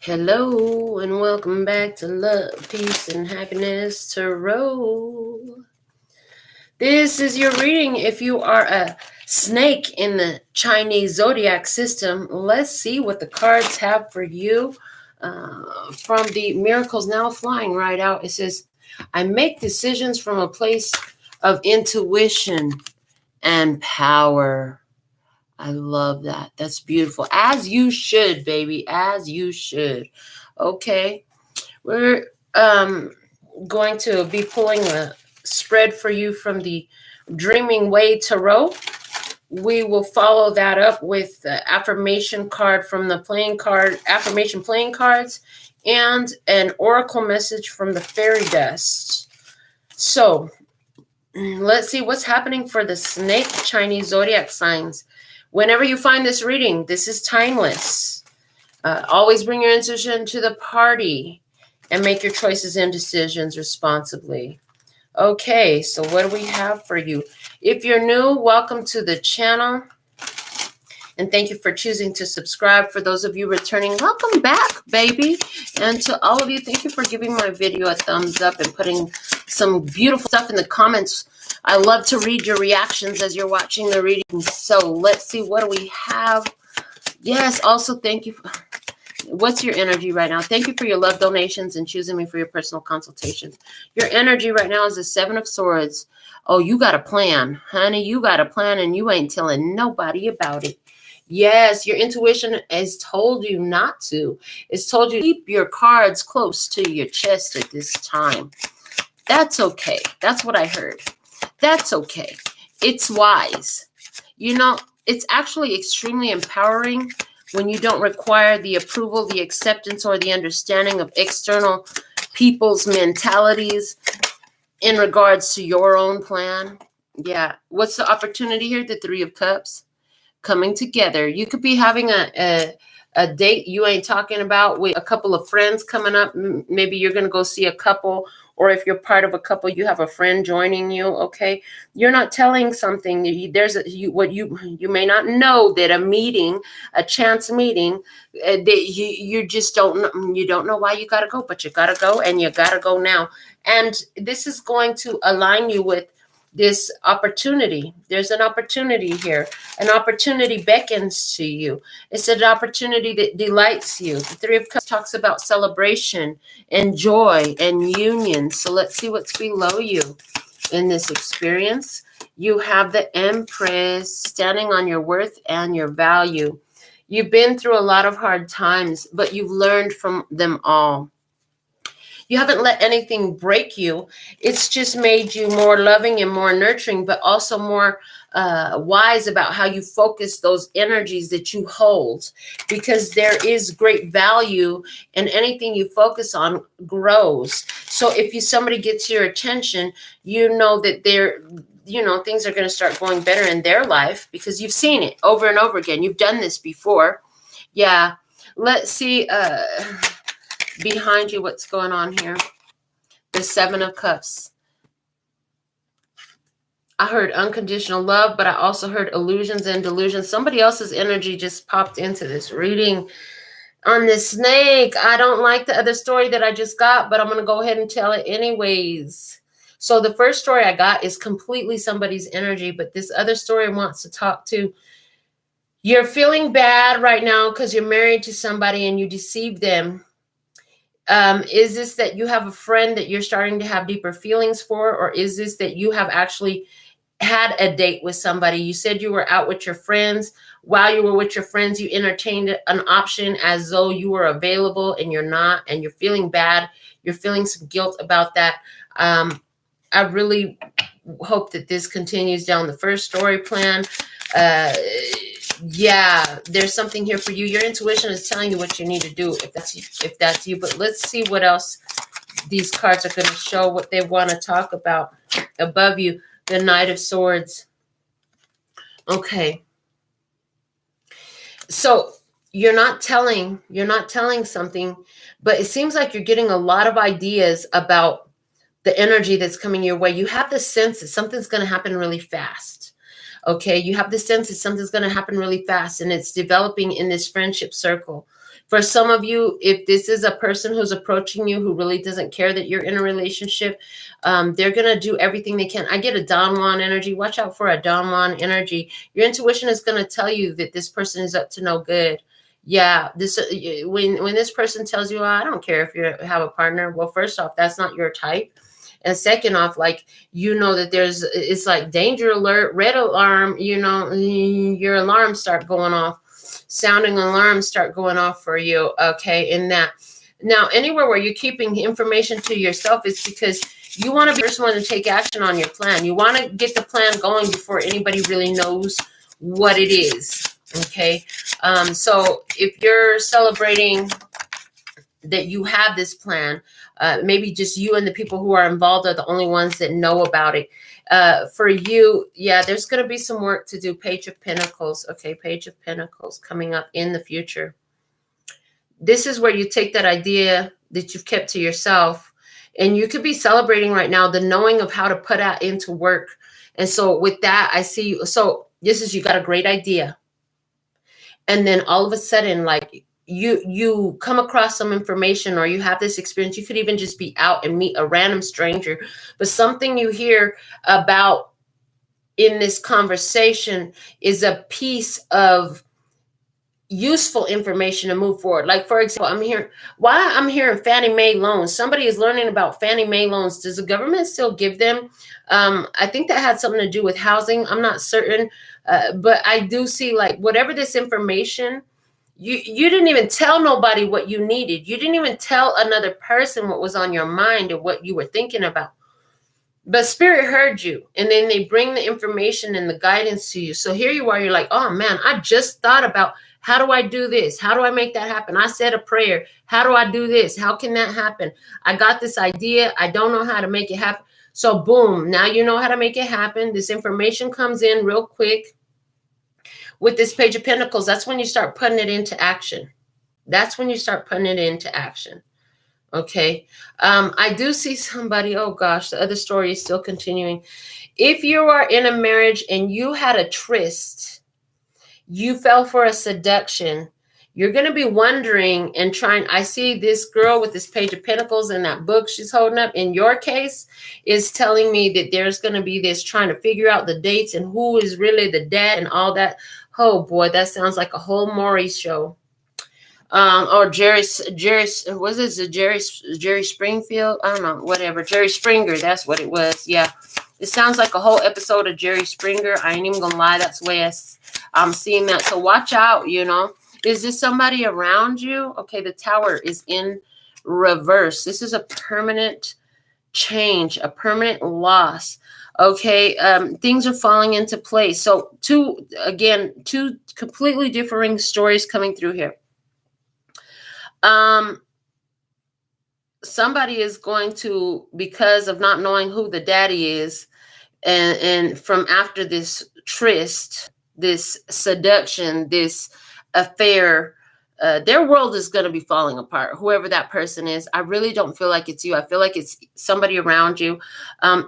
Hello and welcome back to Love, Peace, and Happiness Tarot. This is your reading if you are a snake in the Chinese Zodiac system. Let's see what the cards have for you from the Miracles Now Flying right out. It says, I make decisions from a place of intuition and power. I love that. That's beautiful. As you should, baby. As you should. Okay. We're going to be pulling a spread for you from the Dreaming Way Tarot. We will follow that up with the affirmation card from the affirmation playing cards, and an oracle message from the fairy dust. So let's see what's happening for the snake Chinese zodiac signs. Whenever you find this reading, this is timeless. Always bring your intuition to the party and make your choices and decisions responsibly. Okay, so what do we have for you? If you're new, welcome to the channel. And thank you for choosing to subscribe. For those of you returning, welcome back, baby. And to all of you, thank you for giving my video a thumbs up and putting some beautiful stuff in the comments. I love to read your reactions as you're watching the reading. So let's see, what do we have? Yes, also thank you. What's your energy right now? Thank you for your love donations and choosing me for your personal consultations. Your energy right now is the Seven of Swords. Oh, you got a plan, honey. You got a plan and you ain't telling nobody about it. Yes, your intuition has told you not to. It's told you to keep your cards close to your chest at this time. That's okay. That's what I heard. That's okay. It's wise. You know, it's actually extremely empowering when you don't require the approval, the acceptance, or the understanding of external people's mentalities in regards to your own plan. Yeah. What's the opportunity here? The Three of Cups. Coming together. You could be having a date you ain't talking about with a couple of friends coming up. Maybe you're going to go see a couple, or if you're part of a couple, you have a friend joining you. Okay, you're not telling something. There's you may not know that a chance meeting, that you just don't know why you got to go, but you got to go, and you got to go now. And this is going to align you with this opportunity. There's an opportunity here. An opportunity beckons to you. It's an opportunity that delights you. The Three of Cups talks about celebration and joy and union. So let's see what's below you in this experience. You have the Empress standing on your worth and your value. You've been through a lot of hard times, but you've learned from them all. You haven't let anything break you. It's just made you more loving and more nurturing, but also more wise about how you focus those energies that you hold, because there is great value in anything you focus on grows. So if somebody gets your attention, you know that things are going to start going better in their life because you've seen it over and over again. You've done this before. Yeah. Let's see. Behind you, what's going on here? The Seven of Cups. I heard unconditional love, but I also heard illusions and delusions. Somebody else's energy just popped into this reading on this snake. I don't like the other story that I just got, but I'm going to go ahead and tell it anyways. So the first story I got is completely somebody's energy, but this other story wants to talk to. You're feeling bad right now because you're married to somebody and you deceived them. Is this that you have a friend that you're starting to have deeper feelings for, or is this that you have actually had a date with somebody? You said you were out with your friends. While you were with your friends, you entertained an option as though you were available, and you're not, and you're feeling bad. You're feeling some guilt about that. I really hope that this continues down the first story plan. Yeah, there's something here for you. Your intuition is telling you what you need to do if that's you. But let's see what else these cards are going to show, what they want to talk about. Above you, the Knight of Swords. Okay. So you're not telling something, but it seems like you're getting a lot of ideas about the energy that's coming your way. You have the sense that something's going to happen really fast. Okay, you have the sense that something's going to happen really fast, and it's developing in this friendship circle. For some of you, if this is a person who's approaching you who really doesn't care that you're in a relationship, they're going to do everything they can. I get a Don Juan energy. Watch out for a Don Juan energy. Your intuition is going to tell you that this person is up to no good. Yeah, this when this person tells you, oh, I don't care if you have a partner. Well, first off, that's not your type. And second off, like, you know that it's like danger alert, red alarm, you know, your alarms start going off, sounding alarms start going off for you. Okay. In that. Now, anywhere where you're keeping information to yourself is because you want to be the first one to take action on your plan. You want to get the plan going before anybody really knows what it is. Okay. So if you're celebrating that you have this plan, maybe just you and the people who are involved are the only ones that know about it. For you, yeah, there's going to be some work to do. Page of Pentacles. Okay, Page of Pentacles coming up in the future. This is where you take that idea that you've kept to yourself, and you could be celebrating right now the knowing of how to put that into work. And so with that, I see you. So this is, you got a great idea. And then all of a sudden, like, you come across some information, or you have this experience. You could even just be out and meet a random stranger, but something you hear about in this conversation is a piece of useful information to move forward. Like, for example, I'm hearing Fannie Mae loans. Somebody is learning about Fannie Mae loans. Does the government still give them? I think that had something to do with housing. I'm not certain, but I do see, like, whatever this information, you didn't even tell nobody what you needed. You didn't even tell another person what was on your mind or what you were thinking about. But Spirit heard you, and then they bring the information and the guidance to you. So here you are, you're like, oh man, I just thought about, how do I do this? How do I make that happen? I said a prayer. How do I do this? How can that happen? I got this idea. I don't know how to make it happen. So boom, now you know how to make it happen. This information comes in real quick. With this Page of Pentacles, that's when you start putting it into action. That's when you start putting it into action. Okay. I do see somebody, oh gosh, the other story is still continuing. If you are in a marriage and you had a tryst, you fell for a seduction, you're going to be wondering and trying. I see this girl with this Page of Pentacles and that book she's holding up, in your case, is telling me that there's going to be this trying to figure out the dates and who is really the dad and all that. Oh boy, that sounds like a whole Maury show. Or Jerry, was it Jerry Springfield? I don't know, whatever. Jerry Springer, that's what it was. Yeah. It sounds like a whole episode of Jerry Springer. I ain't even gonna lie, that's the way I'm seeing that. So watch out, you know. Is this somebody around you? Okay, the Tower is in reverse. This is a permanent change, a permanent loss. Okay, things are falling into place. So two completely differing stories coming through here. Somebody is going to, because of not knowing who the daddy is, and from after this tryst, this seduction, this affair, their world is going to be falling apart. Whoever that person is, I really don't feel like it's you. I feel like it's somebody around you.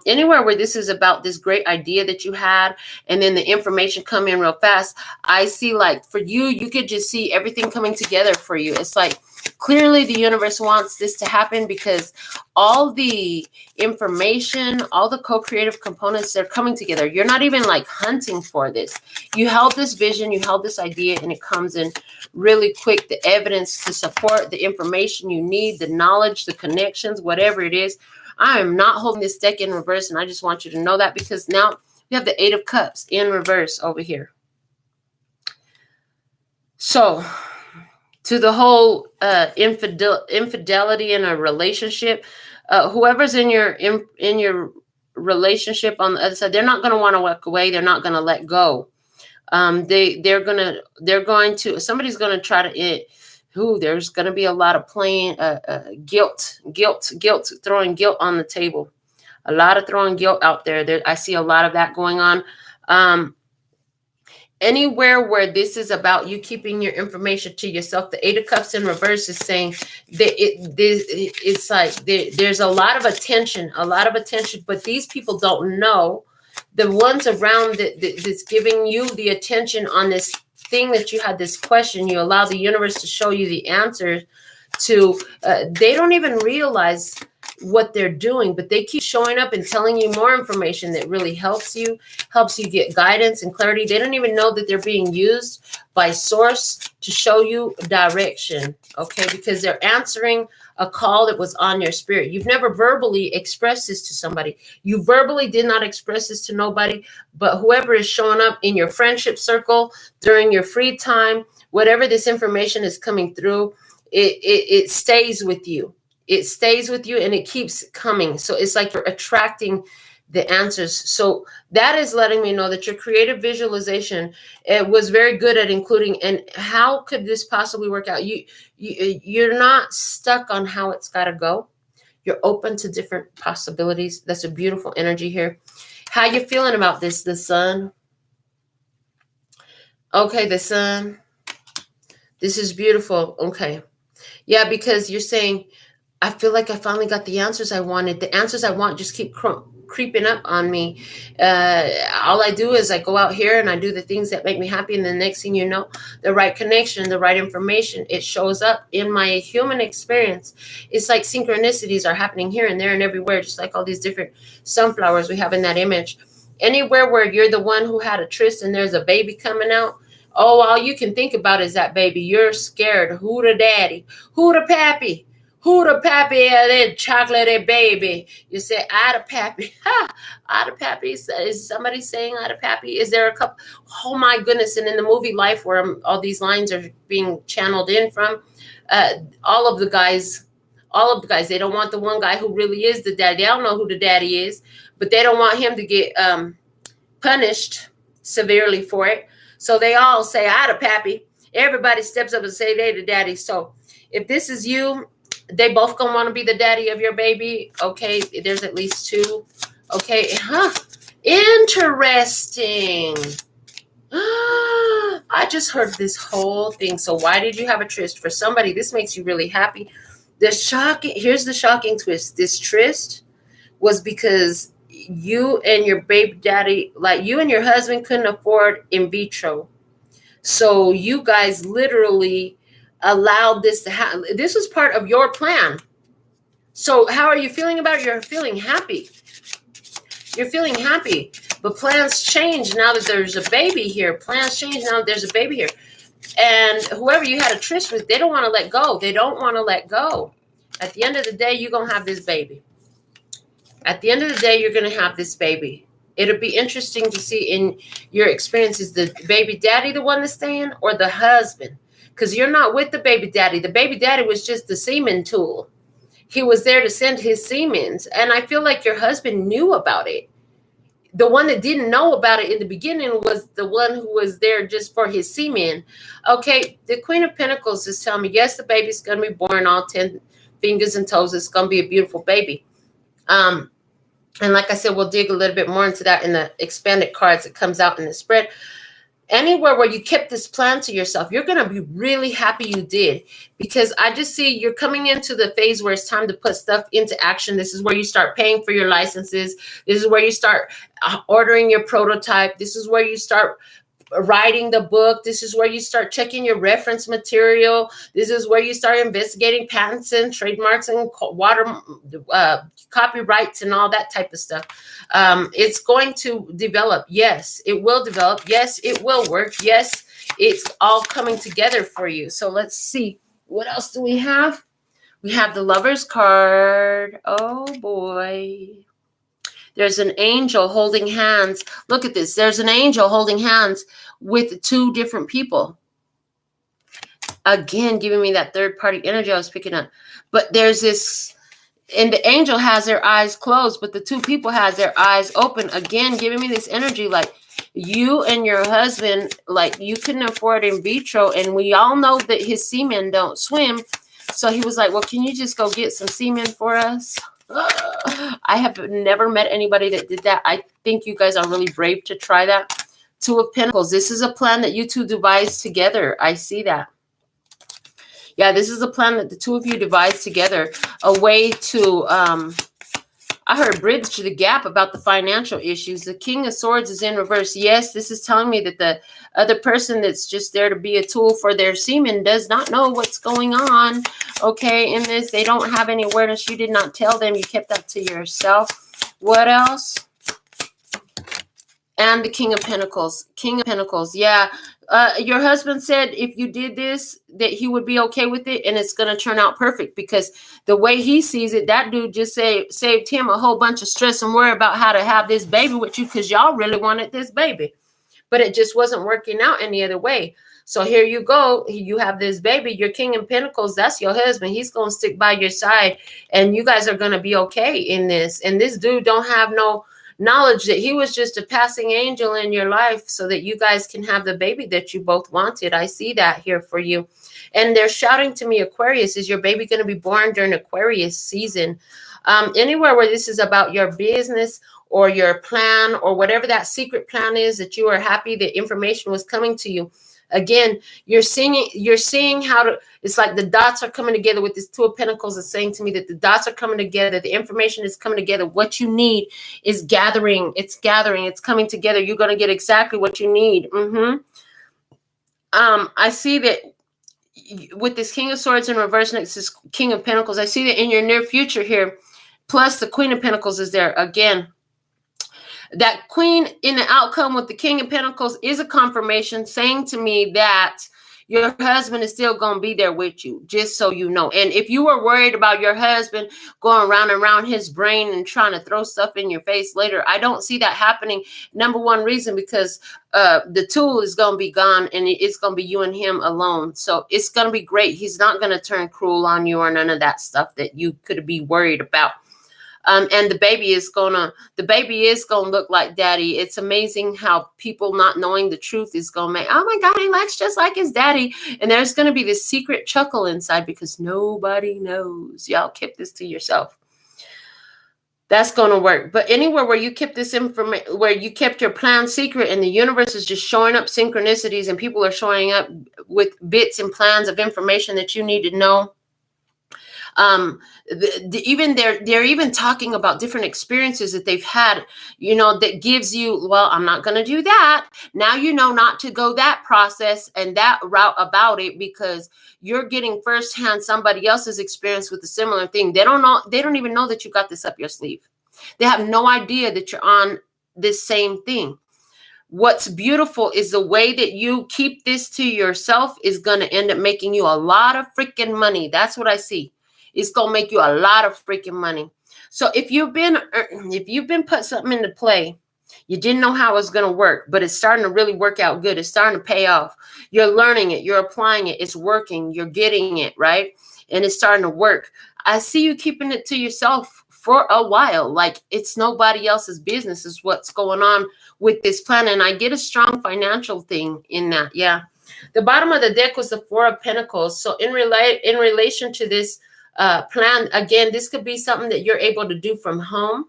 Anywhere where this is about this great idea that you had, and then the information come in real fast. I see, like, for you, you could just see everything coming together for you. It's like, clearly the universe wants this to happen, because all the information, all the co-creative components, they're coming together. You're not even like hunting for this. You held this vision, you held this idea, and it comes in really quick. The evidence to support the information you need, the knowledge, the connections, whatever it is. I am not holding this deck in reverse, and I just want you to know that, because now we have the Eight of Cups in reverse over here. So to the whole infidelity in a relationship, whoever's in your relationship on the other side, they're not going to want to walk away. They're not going to let go. Somebody's going to try to, there's going to be a lot of playing, guilt, throwing guilt on the table, a lot of throwing guilt out there. I see a lot of that going on. Anywhere where this is about you keeping your information to yourself, the Eight of Cups in reverse is saying that it's like there's a lot of attention, but these people don't know. The ones around that's giving you the attention on this thing that you had this question, you allow the universe to show you the answers to, they don't even realize what they're doing, but they keep showing up and telling you more information that really helps you get guidance and clarity. They don't even know that they're being used by source to show you direction, okay? Because they're answering a call that was on your spirit. You've never verbally expressed this to somebody. You verbally did not express this to nobody, but whoever is showing up in your friendship circle during your free time, whatever this information is coming through, it stays with you. It stays with you and it keeps coming. So it's like you're attracting the answers. So that is letting me know that your creative visualization, it was very good at including, and how could this possibly work out? You're not stuck on how it's got to go. You're open to different possibilities. That's a beautiful energy here. How you feeling about this, the sun? Okay, the sun. This is beautiful. Okay. Yeah, because you're saying, I feel like I finally got the answers I wanted. The answers I want just keep creeping up on me. All I do is I go out here and I do the things that make me happy. And the next thing you know, the right connection, the right information, it shows up in my human experience. It's like synchronicities are happening here and there and everywhere, just like all these different sunflowers we have in that image. Anywhere where you're the one who had a tryst and there's a baby coming out, oh, all you can think about is that baby. You're scared. Who the daddy? Who the pappy? Who the pappy? That chocolatey baby. You say, I the pappy. Ha! I the pappy. Is somebody saying I the pappy? Is there a couple? Oh my goodness. And in the movie Life, where all these lines are being channeled in from, all of the guys, they don't want the one guy who really is the daddy. They don't know who the daddy is, but they don't want him to get punished severely for it. So they all say, I the pappy. Everybody steps up and say they the daddy. So if this is you, they both gonna want to be the daddy of your baby. Okay, there's at least two. Okay, interesting. I just heard this whole thing. So why did you have a tryst? For somebody, this makes you really happy. Here's the shocking twist. This tryst was because you and your baby daddy, like you and your husband, couldn't afford in vitro. So you guys literally allowed this to happen. This was part of your plan. So how are you feeling about it? You're feeling happy. You're feeling happy. But plans change now that there's a baby here. Plans change now that there's a baby here. And whoever you had a tryst with, they don't want to let go. They don't want to let go. At the end of the day, you're going to have this baby. At the end of the day, you're going to have this baby. It'll be interesting to see in your experience, is the baby daddy the one that's staying or the husband? Because you're not with the baby daddy. The baby daddy was just the semen tool. He was there to send his semens. And I feel like your husband knew about it. The one that didn't know about it in the beginning was the one who was there just for his semen. Okay, the Queen of Pentacles is telling me, yes, the baby's going to be born, all 10 fingers and toes. It's going to be a beautiful baby. And like I said, we'll dig a little bit more into that in the expanded cards that comes out in the spread. Anywhere where you kept this plan to yourself, you're going to be really happy you did, because I just see you're coming into the phase where it's time to put stuff into action. This is where you start paying for your licenses. This is where you start ordering your prototype. This is where you start writing the book. This is where you start checking your reference material. This is where you start investigating patents and trademarks and copyrights and all that type of stuff. It's going to develop. Yes, it will develop. Yes, it will work. Yes, it's all coming together for you. So let's see. What else do we have? We have the Lover's card. Oh, boy. There's an angel holding hands. Look at this. There's an angel holding hands with two different people. Again, giving me that third party energy I was picking up. But there's this, and the angel has their eyes closed, but the two people has their eyes open. Again, giving me this energy like you and your husband, like you couldn't afford in vitro. And we all know that his semen don't swim. So he was like, well, can you just go get some semen for us? I have never met anybody that did that. I think you guys are really brave to try that. Two of Pentacles. This is a plan that you two devised together. I see that. Yeah, this is a plan that the two of you devised together. A way to I heard bridge the gap about the financial issues. The King of Swords is in reverse. Yes, this is telling me that the other person that's just there to be a tool for their semen does not know what's going on. Okay, in this, they don't have any awareness. You did not tell them. You kept that to yourself. What else? And the King of Pentacles. King of Pentacles. Yeah. Your husband said if you did this, that he would be okay with it, and it's going to turn out perfect, because the way he sees it, that dude just saved him a whole bunch of stress and worry about how to have this baby with you, because y'all really wanted this baby. But it just wasn't working out any other way. So here you go. You have this baby. Your King of Pentacles, that's your husband. He's going to stick by your side, and you guys are going to be okay in this. And this dude don't have no knowledge that he was just a passing angel in your life so that you guys can have the baby that you both wanted. I see that here for you. And they're shouting to me, Aquarius, is your baby going to be born during Aquarius season? Anywhere where this is about your business or your plan or whatever that secret plan is that you are happy that information was coming to you. Again, you're seeing how to, it's like the dots are coming together with this Two of Pentacles is saying to me that the dots are coming together. The information is coming together. What you need is gathering. It's gathering. It's coming together. You're going to get exactly what you need. I see that with this King of Swords in reverse next to this King of Pentacles. I see that in your near future here, plus the Queen of Pentacles is there again. That Queen in the outcome with the King of Pentacles is a confirmation saying to me that your husband is still going to be there with you, just so you know. And if you were worried about your husband going around and around his brain and trying to throw stuff in your face later, I don't see that happening. Number one reason, because the tool is going to be gone and it's going to be you and him alone. So it's going to be great. He's not going to turn cruel on you or none of that stuff that you could be worried about. And the baby is gonna look like daddy. It's amazing how people not knowing the truth is gonna make, oh my God, he looks just like his daddy. And there's gonna be this secret chuckle inside because nobody knows. Y'all keep this to yourself. That's gonna work. But anywhere where you kept this information, where you kept your plan secret, and the universe is just showing up synchronicities, and people are showing up with bits and plans of information that you need to know. They're even talking about different experiences that they've had, that gives you, well, I'm not going to do that. Now, not to go that process and that route about it, because you're getting firsthand somebody else's experience with a similar thing. They don't even know that you got this up your sleeve. They have no idea that you're on this same thing. What's beautiful is the way that you keep this to yourself is going to end up making you a lot of freaking money. That's what I see. It's going to make you a lot of freaking money. So if you've been put something into play, you didn't know how it was going to work, but it's starting to really work out good. It's starting to pay off. You're learning it. You're applying it. It's working. You're getting it, right? And it's starting to work. I see you keeping it to yourself for a while. Like it's nobody else's business is what's going on with this plan. And I get a strong financial thing in that. Yeah. The bottom of the deck was the Four of Pentacles. So in relation to this, plan, again, this could be something that you're able to do from home.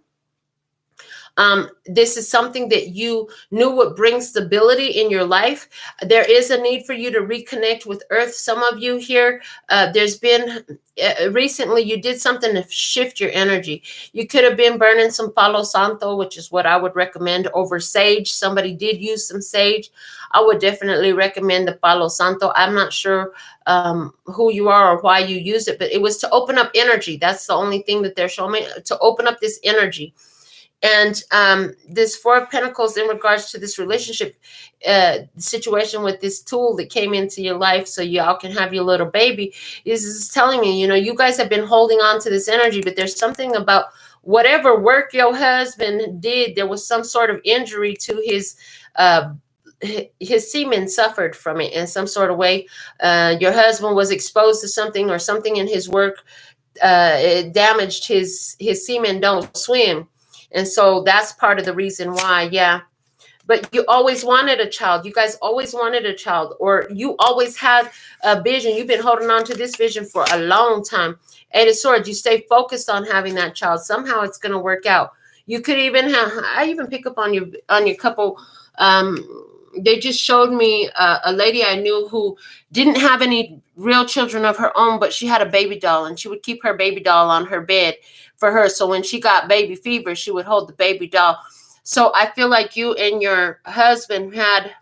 This is something that you knew would bring stability in your life. There is a need for you to reconnect with Earth. Some of you here, there's been recently you did something to shift your energy. You could have been burning some Palo Santo, which is what I would recommend, over sage. Somebody did use some sage. I would definitely recommend the Palo Santo. I'm not sure who you are or why you use it, but it was to open up energy. That's the only thing that they're showing me, to open up this energy. And this Four of Pentacles in regards to this relationship situation with this tool that came into your life so y'all can have your little baby is telling me, you guys have been holding on to this energy, but there's something about whatever work your husband did, there was some sort of injury to his semen suffered from it in some sort of way. Your husband was exposed to something or something in his work. It damaged his semen don't swim. And so that's part of the reason why, yeah. But you always wanted a child. You guys always wanted a child, or you always had a vision. You've been holding on to this vision for a long time. Eight of Swords, you stay focused on having that child. Somehow it's going to work out. You could even have, I even pick up on your couple, they just showed me a lady I knew who didn't have any real children of her own, but she had a baby doll, and she would keep her baby doll on her bed for her. So when she got baby fever, she would hold the baby doll. So I feel like you and your husband had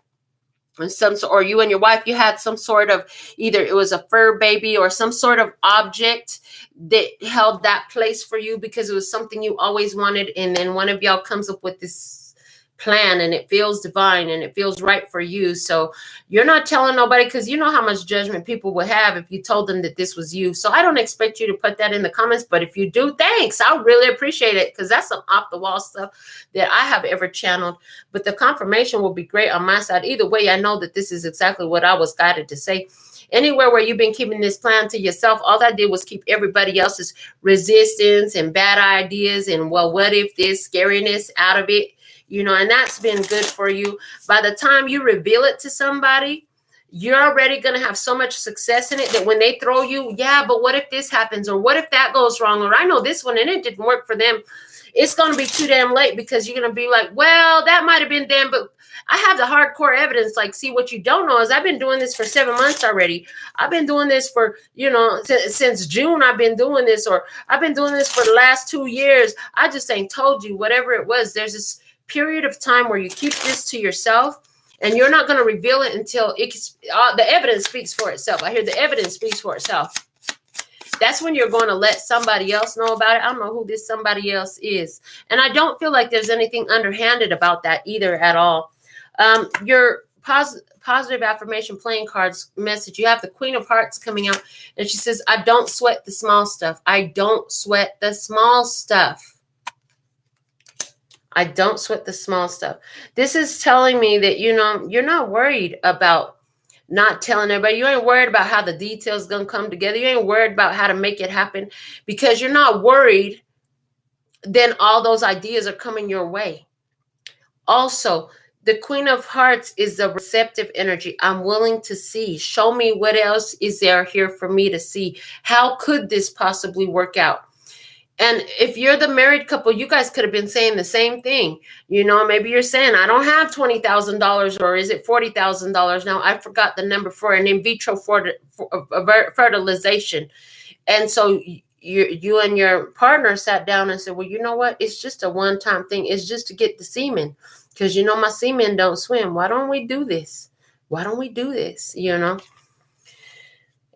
or you and your wife, you had some sort of, either it was a fur baby or some sort of object that held that place for you because it was something you always wanted. And then one of y'all comes up with this plan and it feels divine and it feels right for you. So you're not telling nobody, because you know how much judgment people would have if you told them that this was you. So I don't expect you to put that in the comments, but if you do, thanks. I really appreciate it, because that's some off the wall stuff that I have ever channeled. But the confirmation will be great on my side. Either way, I know that this is exactly what I was guided to say. Anywhere where you've been keeping this plan to yourself, all that did was keep everybody else's resistance and bad ideas and, well, what if this scariness out of it. And that's been good for you. By the time you reveal it to somebody, you're already going to have so much success in it that when they throw you, yeah, but what if this happens? Or what if that goes wrong? Or I know this one and it didn't work for them. It's going to be too damn late, because you're going to be like, well, that might have been them, but I have the hardcore evidence. Like, see, what you don't know is I've been doing this for 7 months already. I've been doing this for, since June, I've been doing this, or I've been doing this for the last 2 years. I just ain't told you, whatever it was. There's this period of time where you keep this to yourself, and you're not going to reveal it until the evidence speaks for itself. I hear the evidence speaks for itself. That's when you're going to let somebody else know about it. I don't know who this somebody else is. And I don't feel like there's anything underhanded about that either at all. Your positive affirmation playing cards message, you have the Queen of Hearts coming out, and she says, I don't sweat the small stuff. I don't sweat the small stuff. I don't sweat the small stuff. This is telling me that, you're not worried about not telling everybody. You ain't worried about how the details going to come together. You ain't worried about how to make it happen, because you're not worried. Then all those ideas are coming your way. Also, the Queen of Hearts is the receptive energy. I'm willing to see. Show me what else is there here for me to see. How could this possibly work out? And if you're the married couple, you guys could have been saying the same thing. Maybe you're saying, I don't have $20,000, or is it $40,000 now? I forgot the number for an in vitro fertilization. And so you and your partner sat down and said, well, you know what? It's just a one-time thing. It's just to get the semen, because, my semen don't swim. Why don't we do this? Why don't we do this?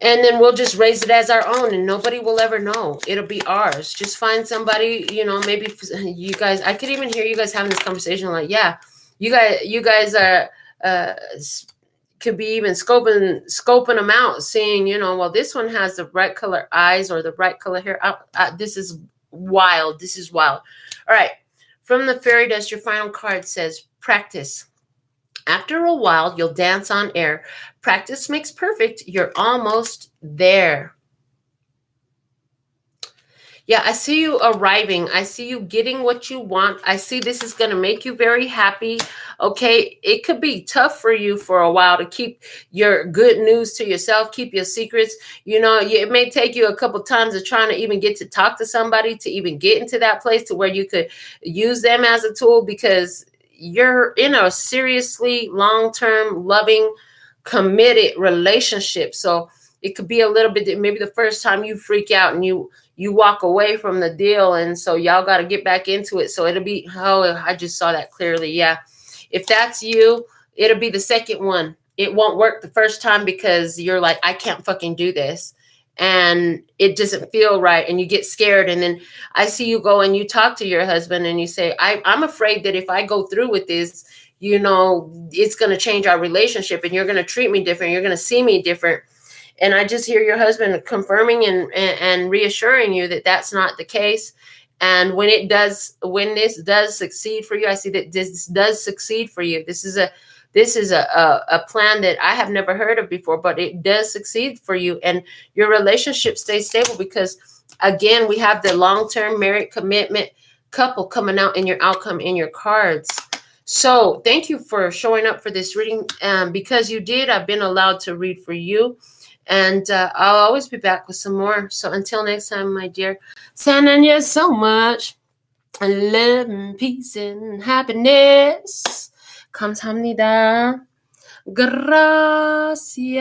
And then we'll just raise it as our own, and nobody will ever know. It'll be ours. Just find somebody, maybe you guys, I could even hear you guys having this conversation like, yeah, you guys are, could be even scoping them out, seeing, well, this one has the right color eyes or the right color hair. This is wild. This is wild. All right. From the fairy dust, your final card says practice. After a while, you'll dance on air. Practice makes perfect. You're almost there. Yeah, I see you arriving. I see you getting what you want. I see this is going to make you very happy. Okay, it could be tough for you for a while to keep your good news to yourself, keep your secrets. It may take you a couple times of trying to even get to talk to somebody to even get into that place to where you could use them as a tool, because you're in a seriously long-term, loving, committed relationship. So it could be a little bit, maybe the first time you freak out and you walk away from the deal. And so y'all got to get back into it. So it'll be, I just saw that clearly. Yeah. If that's you, it'll be the second one. It won't work the first time because you're like, I can't fucking do this. And it doesn't feel right, and you get scared. And then I see you go and you talk to your husband and you say, I'm afraid that if I go through with this, it's going to change our relationship, and you're going to treat me different. You're going to see me different. And I just hear your husband confirming and reassuring you that that's not the case. And when this does succeed for you, I see that this does succeed for you. This is a plan that I have never heard of before, but it does succeed for you, and your relationship stays stable, because again, we have the long-term married commitment couple coming out in your outcome in your cards. So thank you for showing up for this reading. Because you did, I've been allowed to read for you, and I'll always be back with some more. So until next time, my dear, sending you so much love and peace and happiness. 감사합니다. Gracias.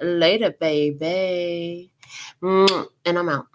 Later, baby. And I'm out.